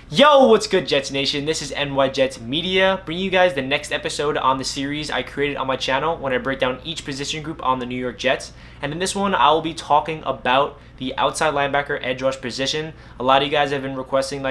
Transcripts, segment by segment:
Yo, what's good, Jets Nation? This is NY Jets Media, bringing you guys the next episode on the series I created on my channel when I break down each position group on the New York Jets. And in this one, I will be talking about the outside linebacker edge rush position. A lot of you guys have been requesting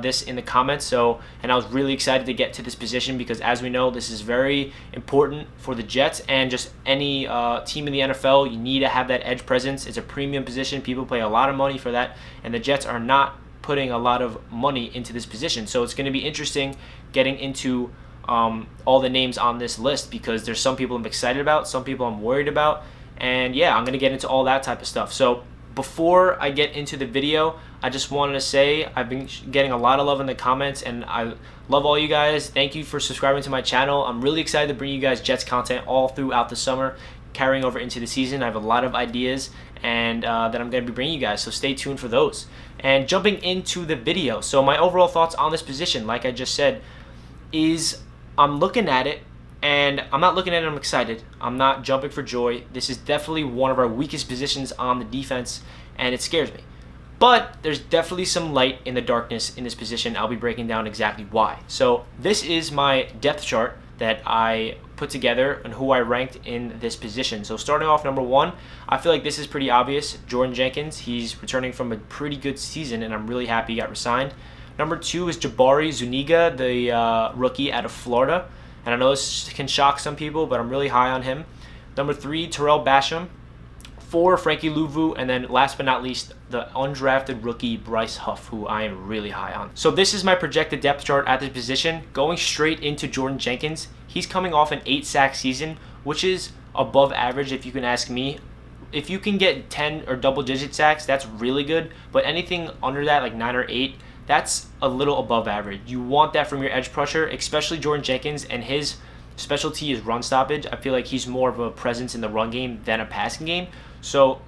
this in the comments, and I was really excited to get to this position because, as we know, this is very important for the Jets and just any team in the NFL. You need to have that edge presence. It's a premium position. People pay a lot of money for that, and the Jets are not putting a lot of money into this position. So it's going to be interesting getting into all the names on this list because there's some people I'm excited about, some people I'm worried about, and yeah, I'm going to get into all that type of stuff. So before I get into the video, I just wanted to say I've been getting a lot of love in the comments, and I love all you guys. Thank you for subscribing to my channel. I'm really excited to bring you guys Jets content all throughout the summer, carrying over into the season. I have a lot of ideas and that I'm going to be bringing you guys, so stay tuned for those. And jumping into the video, so my overall thoughts on this position, like I just said, is I'm looking at it, and I'm not looking at it I'm excited. I'm not jumping for joy. This is definitely one of our weakest positions on the defense, and it scares me. But there's definitely some light in the darkness in this position. I'll be breaking down exactly why. So this is my depth chart that I put together and who I ranked in this position. So starting off number one, I feel like this is pretty obvious. Jordan Jenkins, he's returning from a pretty good season, and I'm really happy he got resigned. Number two is Jabari Zuniga, the rookie out of Florida. And I know this can shock some people, but I'm really high on him. Number three, Terrell Basham. Four, Frankie Luvu, and then last but not least, the undrafted rookie Bryce Huff, who I am really high on. So this is my projected depth chart at this position. Going straight into Jordan Jenkins, he's coming off an 8-sack season, which is above average if you can ask me. If you can get 10 or double-digit sacks, that's really good, but anything under that, like 9 or 8, that's a little above average. You want that from your edge rusher, especially Jordan Jenkins, and his specialty is run stoppage. I feel like he's more of a presence in the run game than a passing game. So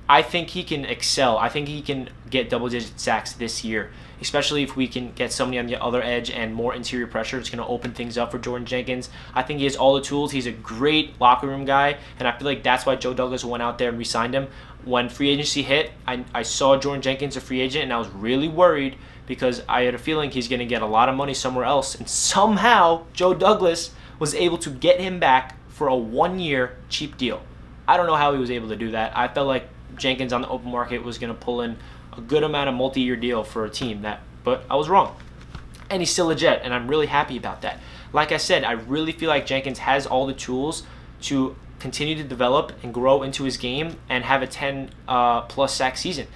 I think he can excel. I think he can get double-digit sacks this year, especially if we can get somebody on the other edge and more interior pressure. It's going to open things up for Jordan Jenkins. I think he has all the tools. He's a great locker room guy, and I feel like that's why Joe Douglas went out there and re-signed him. When free agency hit, I saw Jordan Jenkins a free agent, and I was really worried because I had a feeling he's going to get a lot of money somewhere else, and somehow Joe Douglas was able to get him back for a 1-year cheap deal. I don't know how he was able to do that. I felt like Jenkins on the open market was going to pull in a good amount of multi-year deal for a team, but I was wrong. And he's still a Jet, and I'm really happy about that. Like I said, I really feel like Jenkins has all the tools to continue to develop and grow into his game and have a 10-plus sack season.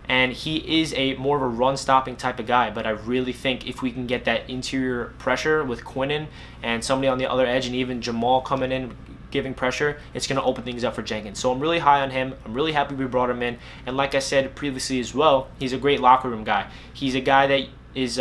And he is more of a run-stopping type of guy, but I really think if we can get that interior pressure with Quinnen and somebody on the other edge and even Jamal coming in giving pressure, it's going to open things up for Jenkins. So I'm really high on him. I'm really happy we brought him in. And like I said previously as well, he's a great locker room guy. He's a guy that is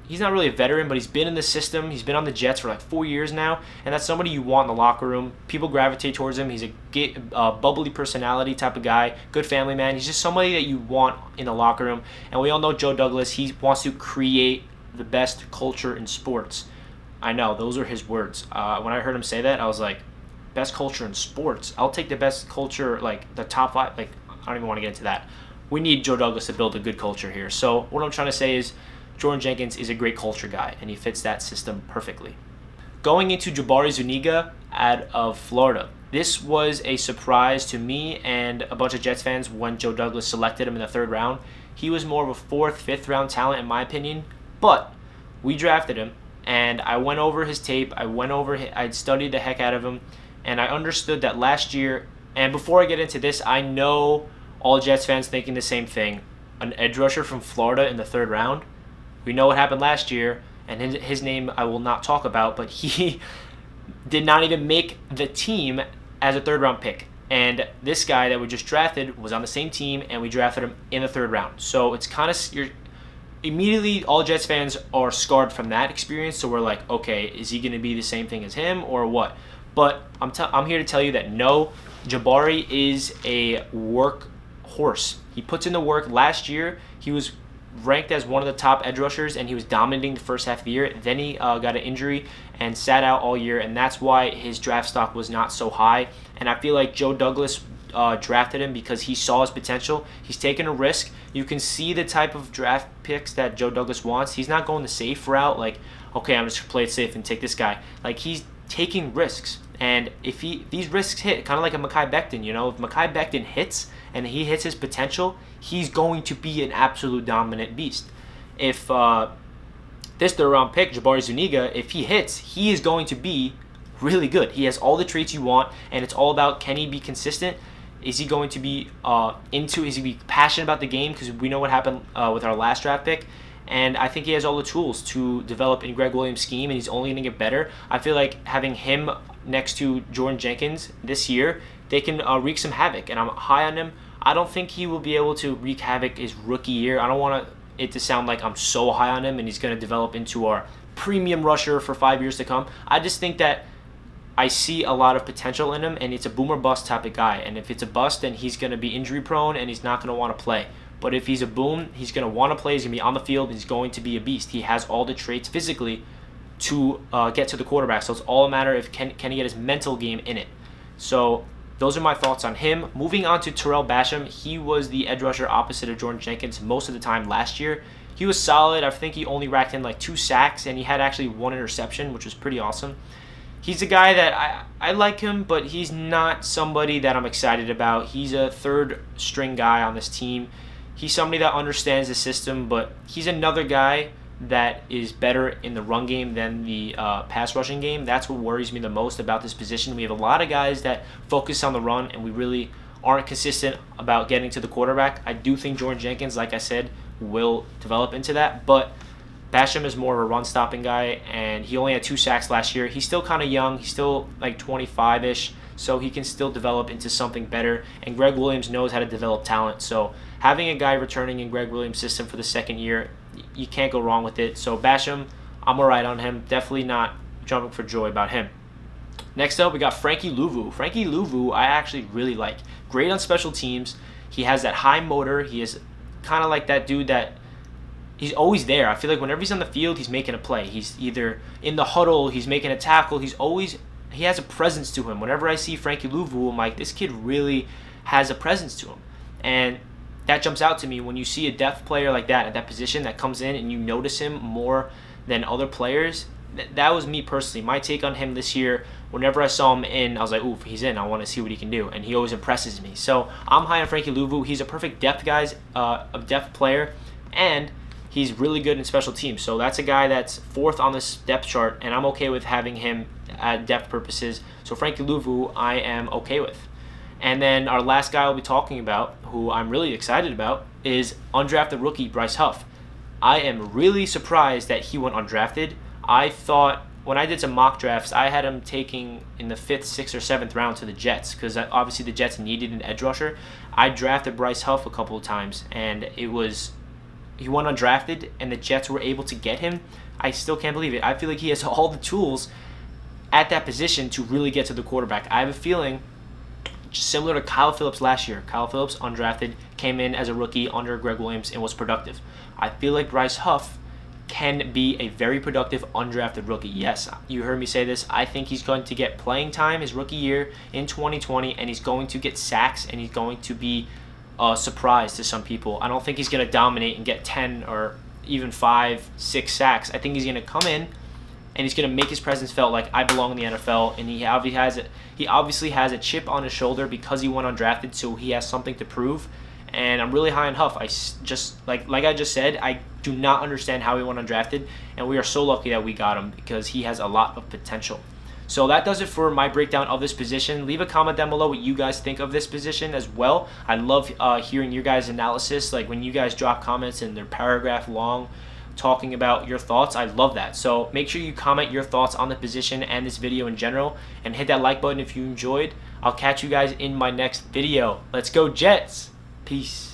he's not really a veteran, but he's been in the system. He's been on the Jets for like 4 years now, and that's somebody you want in the locker room. People gravitate towards him. He's a bubbly personality type of guy, good family man. He's just somebody that you want in the locker room. And we all know Joe Douglas, he wants to create the best culture in sports. I know, those are his words. When I heard him say that, I was like, best culture in sports? I'll take the best culture, like the top 5. Like, I don't even want to get into that. We need Joe Douglas to build a good culture here. So what I'm trying to say is Jordan Jenkins is a great culture guy, and he fits that system perfectly. Going into Jabari Zuniga out of Florida. This was a surprise to me and a bunch of Jets fans when Joe Douglas selected him in the 3rd round. He was more of a 4th, 5th round talent in my opinion, but we drafted him, and I went over his tape. I studied the heck out of him, and I understood that last year, and before I get into this, I know all Jets fans thinking the same thing. An edge rusher from Florida in the 3rd round. We know what happened last year, and his name I will not talk about, but he did not even make the team as a 3rd round pick. And this guy that we just drafted was on the same team, and we drafted him in the 3rd round. So it's kind of, immediately all Jets fans are scarred from that experience, so we're like, okay, is he going to be the same thing as him or what? But I'm here to tell you that no, Jabari is a workhorse. He puts in the work. Last year, he was ranked as one of the top edge rushers, and he was dominating the first half of the year. Then he got an injury and sat out all year, and that's why his draft stock was not so high. And I feel like Joe Douglas drafted him because he saw his potential. He's taken a risk. You can see the type of draft picks that Joe Douglas wants. He's not going the safe route, like, okay, I'm just going to play it safe and take this guy. Like, he's taking risks. And if these risks hit, kind of like a Mekhi Becton, if Mekhi Becton hits and he hits his potential, he's going to be an absolute dominant beast. If this third-round pick, Jabari Zuniga, if he hits, he is going to be really good. He has all the traits you want, and it's all about, can he be consistent? Is he going to be is he going to be passionate about the game? Because we know what happened with our last draft pick. And I think he has all the tools to develop in Greg Williams' scheme, and he's only going to get better. I feel like having him next to Jordan Jenkins this year, they can wreak some havoc, and I'm high on him. I don't think he will be able to wreak havoc his rookie year. I don't want it to sound like I'm so high on him and he's going to develop into our premium rusher for 5 years to come. I just think that I see a lot of potential in him, and it's a boom or bust type of guy. And if it's a bust, then he's going to be injury prone and he's not going to want to play. But if he's a boom, he's going to want to play. He's going to be on the field. He's going to be a beast. He has all the traits physically to get to the quarterback. So it's all a matter of can he get his mental game in it. So those are my thoughts on him. Moving on to Terrell Basham. He was the edge rusher opposite of Jordan Jenkins most of the time last year. He was solid. I think he only racked in like 2 sacks, and he had actually 1 interception, which was pretty awesome. He's a guy that I like him, but he's not somebody that I'm excited about. He's a third-string guy on this team. He's somebody that understands the system, but he's another guy that is better in the run game than the pass rushing game. That's what worries me the most about this position. We have a lot of guys that focus on the run, and we really aren't consistent about getting to the quarterback. I do think Jordan Jenkins, like I said, will develop into that, but Basham is more of a run-stopping guy, and he only had 2 sacks last year. He's still kind of young. He's still like 25-ish, so he can still develop into something better, and Greg Williams knows how to develop talent. So having a guy returning in Greg Williams' system for the second year, you can't go wrong with it. So Basham, I'm all right on him. Definitely not jumping for joy about him. Next up, we got Frankie Luvu. Frankie Luvu, I actually really like. Great on special teams. He has that high motor. He is kind of like that dude that he's always there. I feel like whenever he's on the field, he's making a play. He's either in the huddle, he's making a tackle. He has a presence to him. Whenever I see Frankie Luvu, I'm like, this kid really has a presence to him. And that jumps out to me when you see a depth player like that at that position that comes in and you notice him more than other players. That was me personally. My take on him this year, whenever I saw him in, I was like, ooh, he's in. I want to see what he can do. And he always impresses me. So I'm high on Frankie Luvu. He's a perfect depth player, and he's really good in special teams. So that's a guy that's 4th on this depth chart, and I'm okay with having him at depth purposes. So Frankie Luvu, I am okay with. And then our last guy I'll be talking about, who I'm really excited about, is undrafted rookie Bryce Huff. I am really surprised that he went undrafted. I thought, when I did some mock drafts, I had him taking in the 5th, 6th, or 7th round to the Jets, because obviously the Jets needed an edge rusher. I drafted Bryce Huff a couple of times, and he went undrafted, and the Jets were able to get him. I still can't believe it. I feel like he has all the tools at that position to really get to the quarterback. I have a feeling similar to Kyle Phillips last year. Kyle Phillips, undrafted, came in as a rookie under Greg Williams and was productive. I feel like Bryce Huff can be a very productive undrafted rookie. Yes, you heard me say this. I think he's going to get playing time his rookie year in 2020, and he's going to get sacks, and he's going to be a surprise to some people. I don't think he's going to dominate and get 10 or even 5, 6 sacks. I think he's going to come in and he's going to make his presence felt like I belong in the NFL, and he obviously has a chip on his shoulder because he went undrafted, so he has something to prove. And I'm really high on Huff. I just like I just said, I do not understand how he went undrafted, and we are so lucky that we got him because he has a lot of potential. So that does it for my breakdown of this position. Leave a comment down below what you guys think of this position as well. I love hearing your guys' analysis. Like when you guys drop comments and they're paragraph long talking about your thoughts, I love that. So make sure you comment your thoughts on the position and this video in general, and hit that like button if you enjoyed. I'll catch you guys in my next video. Let's go Jets! Peace.